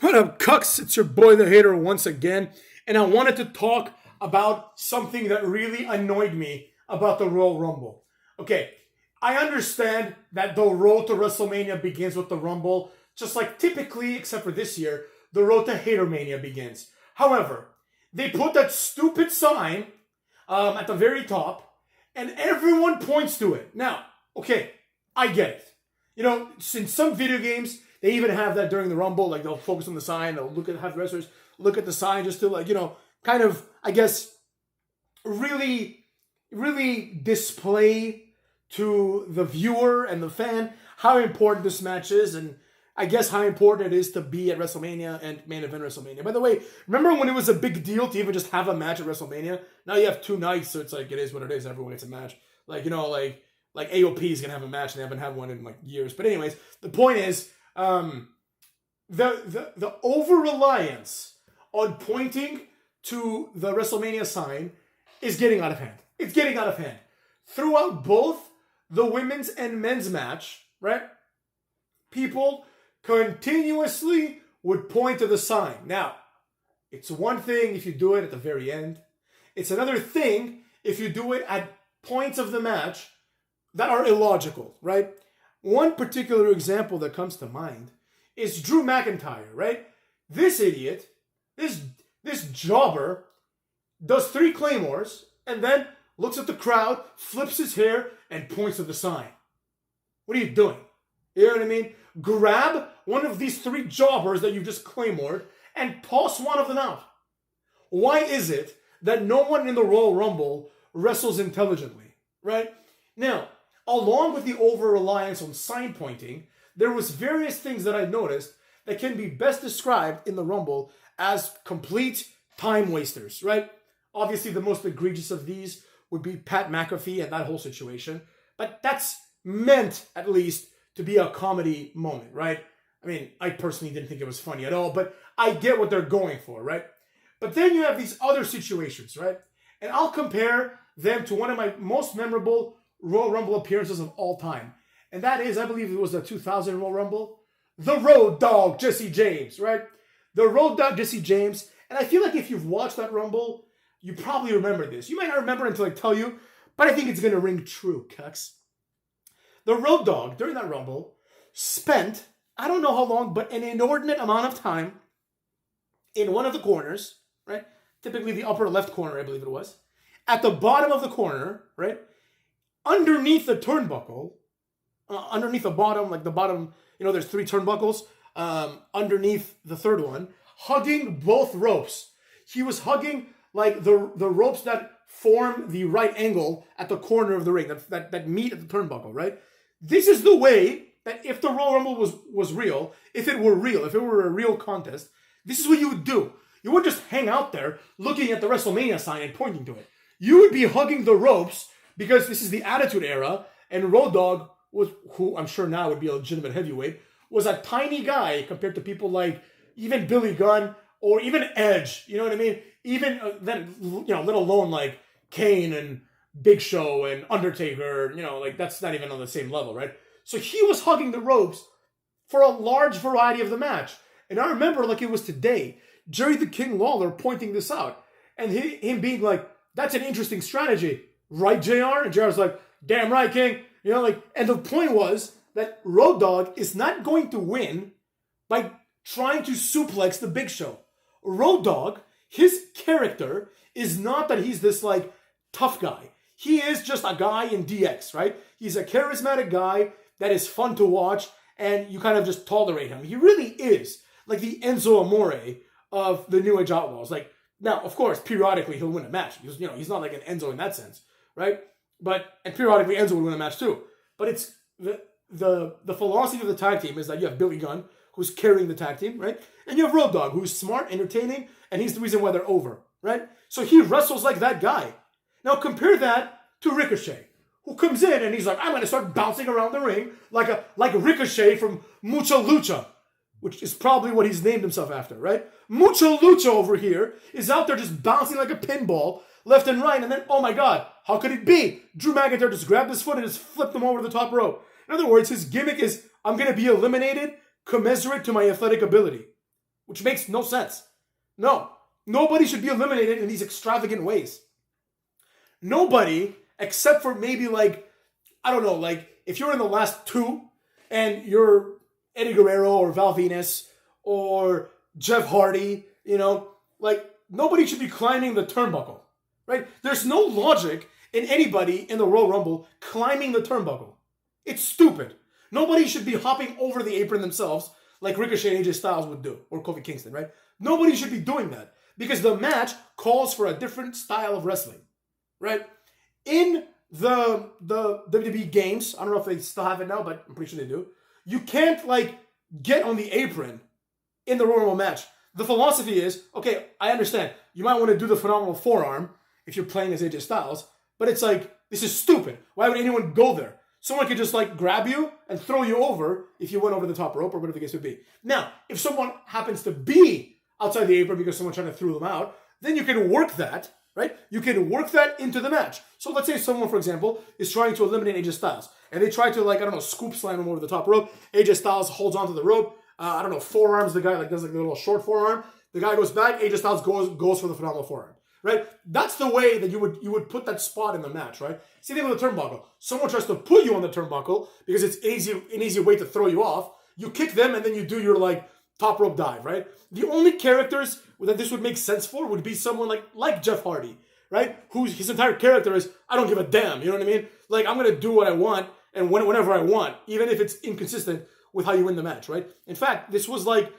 What up, Cucks? It's your boy the Hater once again, and I wanted to talk about something that really annoyed me about the Royal Rumble. Okay, I understand that the road to WrestleMania begins with the Rumble, just like typically, except for this year, the road to Hatermania begins. However, they put that stupid sign at the very top, and everyone points to it. Now, okay, I get it. In some video games, they even have that during the Rumble. Like they'll focus on the sign, they'll have the wrestlers look at the sign just to kind of, I guess, really, really display to the viewer and the fan how important this match is, and I guess how important it is to be at WrestleMania and main event WrestleMania. By the way, remember when it was a big deal to even just have a match at WrestleMania? Now you have two nights, so it's like it is what it is. Everyone gets a match. Like AOP is gonna have a match, and they haven't had one in like years. But anyways, the point is, the over reliance on pointing to the WrestleMania sign is getting out of hand. It's getting out of hand throughout both the women's and men's match. Right? People continuously would point to the sign. Now, it's one thing if you do it at the very end. It's another thing if you do it at points of the match that are illogical, right? One particular example that comes to mind is Drew McIntyre, right? This idiot, this jobber, does 3 claymores and then looks at the crowd, flips his hair, and points to the sign. What are you doing? You know what I mean? Grab one of these 3 jobbers that you've just claymored and toss one of them out. Why is it that no one in the Royal Rumble wrestles intelligently, right? Now, along with the over-reliance on sign pointing, there was various things that I noticed that can be best described in the Rumble as complete time wasters, right? Obviously, the most egregious of these would be Pat McAfee and that whole situation, but that's meant, at least, to be a comedy moment, right? I mean, I personally didn't think it was funny at all, but I get what they're going for, right? But then you have these other situations, right? And I'll compare them to one of my most memorable Royal Rumble appearances of all time. And that is, I believe it was the 2000 Royal Rumble. The Road Dogg, Jesse James, right? The Road Dogg, Jesse James. And I feel like if you've watched that Rumble, you probably remember this. You might not remember until I tell you, but I think it's going to ring true, cucks. The Road Dogg, during that Rumble, spent, I don't know how long, but an inordinate amount of time in one of the corners, right? Typically the upper left corner, I believe it was. At the bottom of the corner, right? Underneath the turnbuckle, underneath the bottom, like the bottom, there's 3 turnbuckles, underneath the third one, hugging both ropes. He was hugging like the ropes that form the right angle at the corner of the ring, that meet at the turnbuckle, right? This is the way that if the Royal Rumble was real, if it were a real contest, this is what you would do. You wouldn't just hang out there looking at the WrestleMania sign and pointing to it. You would be hugging the ropes because this is the Attitude Era, and Road Dogg was, who I'm sure now would be a legitimate heavyweight, was a tiny guy compared to people like even Billy Gunn or even Edge. You know what I mean? Even then, let alone like Kane and Big Show and Undertaker, like that's not even on the same level, right? So he was hugging the ropes for a large variety of the match. And I remember like it was today, Jerry the King Lawler pointing this out. And him being like, that's an interesting strategy. Right, JR? And JR's like, damn right, King. And the point was that Road Dogg is not going to win by trying to suplex the Big Show. Road Dogg, his character is not that he's this like tough guy. He is just a guy in DX, right? He's a charismatic guy that is fun to watch, and you kind of just tolerate him. He really is like the Enzo Amore of the New Age Outlaws. Like, now, of course, periodically he'll win a match. Because, he's not like an Enzo in that sense, right? And periodically Enzo would win a match too. But it's the philosophy of the tag team is that you have Billy Gunn, who's carrying the tag team, right? And you have Road Dogg, who's smart, entertaining, and he's the reason why they're over, right? So he wrestles like that guy. Now compare that to Ricochet, who comes in and he's like, I'm going to start bouncing around the ring like Ricochet from Mucha Lucha, which is probably what he's named himself after, right? Mucha Lucha over here is out there just bouncing like a pinball left and right, and then, oh my God, how could it be? Drew McIntyre just grabbed his foot and just flipped him over the top rope. In other words, his gimmick is, I'm going to be eliminated commensurate to my athletic ability. which makes no sense. No, nobody should be eliminated in these extravagant ways. Nobody, except for maybe like, I don't know, like if you're in the last two and you're Eddie Guerrero or Val Venus or Jeff Hardy, you know, like nobody should be climbing the turnbuckle, right? There's no logic in anybody in the Royal Rumble climbing the turnbuckle. It's stupid. Nobody should be hopping over the apron themselves like Ricochet and AJ Styles would do, or Kofi Kingston, right? Nobody should be doing that because the match calls for a different style of wrestling, right? In the WWE games, I don't know if they still have it now, but I'm pretty sure they do. You can't like get on the apron in the Royal Rumble match. The philosophy is, okay, I understand. You might want to do the phenomenal forearm if you're playing as AJ Styles, but it's like, this is stupid. Why would anyone go there? Someone could just like grab you and throw you over if you went over the top rope or whatever the case would be. Now, if someone happens to be outside the apron because someone's trying to throw them out, then you can work that, right? You can work that into the match. So let's say someone, for example, is trying to eliminate AJ Styles. And they try to like, I don't know, scoop slam him over the top rope. AJ Styles holds onto the rope. I don't know, forearms the guy, like does like a little short forearm. The guy goes back, AJ Styles goes for the phenomenal forearm. Right? That's the way that you would put that spot in the match, right? Same thing with the turnbuckle. Someone tries to put you on the turnbuckle because it's an easy way to throw you off. You kick them and then you do your like top rope dive, right? The only characters that this would make sense for would be someone like Jeff Hardy, right? Whose his entire character is, I don't give a damn, you know what I mean? Like, I'm going to do what I want and whenever I want, even if it's inconsistent with how you win the match, right? In fact, this was like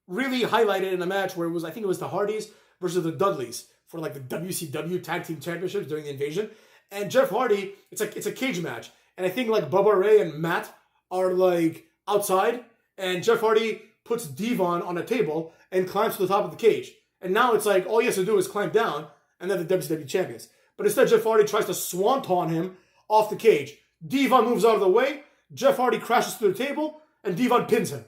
really highlighted in a match where I think it was the Hardys versus the Dudleys for like the WCW Tag Team Championships during the Invasion. And Jeff Hardy, it's a cage match. And I think like Bubba Ray and Matt are like outside. And Jeff Hardy puts Devon on a table and climbs to the top of the cage. And now it's like all he has to do is climb down and then the WCW champions. But instead Jeff Hardy tries to swanton him off the cage. Devon moves out of the way. Jeff Hardy crashes through the table and Devon pins him.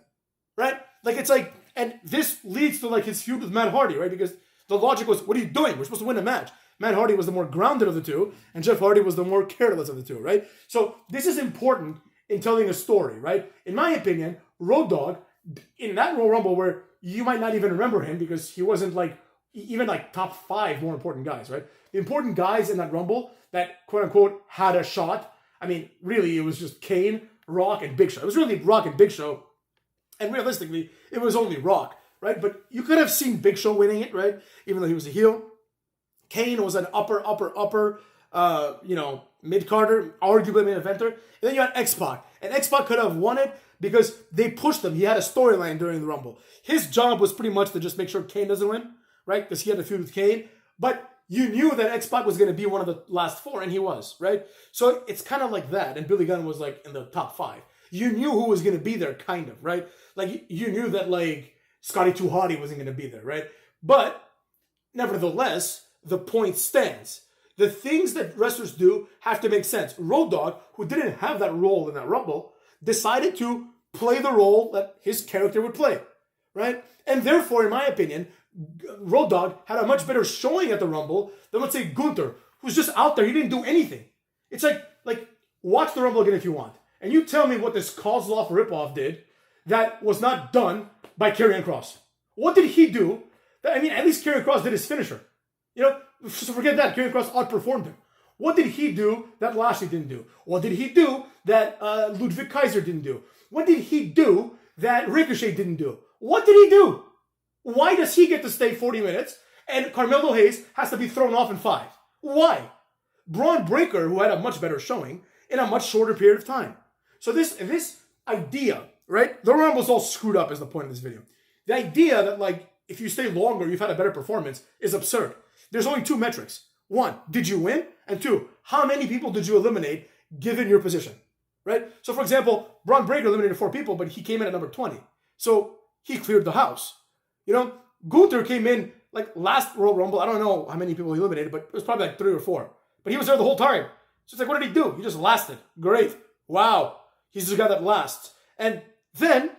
Right? Like it's like, and this leads to like his feud with Matt Hardy, right? Because the logic was, what are you doing? We're supposed to win a match. Matt Hardy was the more grounded of the two, and Jeff Hardy was the more careless of the two, right? So this is important in telling a story, right? In my opinion, Road Dogg, in that Royal Rumble where you might not even remember him because he wasn't like, even like top 5 more important guys, right? The important guys in that Rumble that quote unquote had a shot, I mean, really it was just Kane, Rock, and Big Show. It was really Rock and Big Show, and realistically, it was only Rock. Right? But you could have seen Big Show winning it, right? Even though he was a heel. Kane was an upper, mid-carder, arguably main eventer. And then you had X-Pac. And X-Pac could have won it because they pushed him. He had a storyline during the Rumble. His job was pretty much to just make sure Kane doesn't win, right? Because he had a feud with Kane. But you knew that X-Pac was going to be one of the last 4, and he was, right? So it's kind of like that. And Billy Gunn was like in the top 5. You knew who was going to be there, kind of, right? Like you knew that like Scotty 2 Hotty wasn't going to be there, right? But nevertheless, the point stands. The things that wrestlers do have to make sense. Road Dogg, who didn't have that role in that Rumble, decided to play the role that his character would play, right? And therefore, in my opinion, Road Dogg had a much better showing at the Rumble than, let's say, Gunther, who's just out there. He didn't do anything. It's like watch the Rumble again if you want. And you tell me what this Kozlov ripoff did that was not done by Karrion Kross. What did he do? I mean, at least Karrion Kross did his finisher. You know, so forget that. Karrion Kross outperformed him. What did he do that Lashley didn't do? What did he do that Ludwig Kaiser didn't do? What did he do that Ricochet didn't do? What did he do? Why does he get to stay 40 minutes and Carmelo Hayes has to be thrown off in 5? Why? Braun Breaker, who had a much better showing in a much shorter period of time. So this idea, right? The Rumble's all screwed up is the point of this video. The idea that like, if you stay longer, you've had a better performance is absurd. There's only 2 metrics. 1, did you win? And 2, how many people did you eliminate given your position, right? So for example, Braun Breaker eliminated 4 people, but he came in at number 20. So he cleared the house. You know, Gunther came in like last Royal Rumble. I don't know how many people he eliminated, but it was probably like 3 or 4. But he was there the whole time. So it's like, what did he do? He just lasted. Great. Wow. He's the guy that lasts. And then,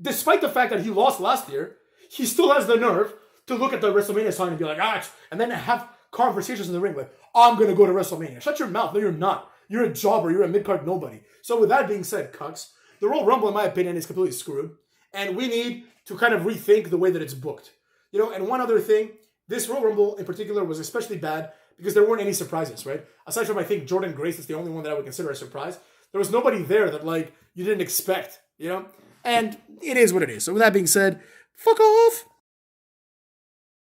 despite the fact that he lost last year, he still has the nerve to look at the WrestleMania sign and be like, and then have conversations in the ring like, I'm going to go to WrestleMania. Shut your mouth. No, you're not. You're a jobber. You're a mid-card nobody. So with that being said, Cucks, the Royal Rumble, in my opinion, is completely screwed. And we need to kind of rethink the way that it's booked. And one other thing, this Royal Rumble in particular was especially bad because there weren't any surprises, right? Aside from, I think, Jordan Grace is the only one that I would consider a surprise. There was nobody there that, like, you didn't expect, And it is what it is. So with that being said, fuck off.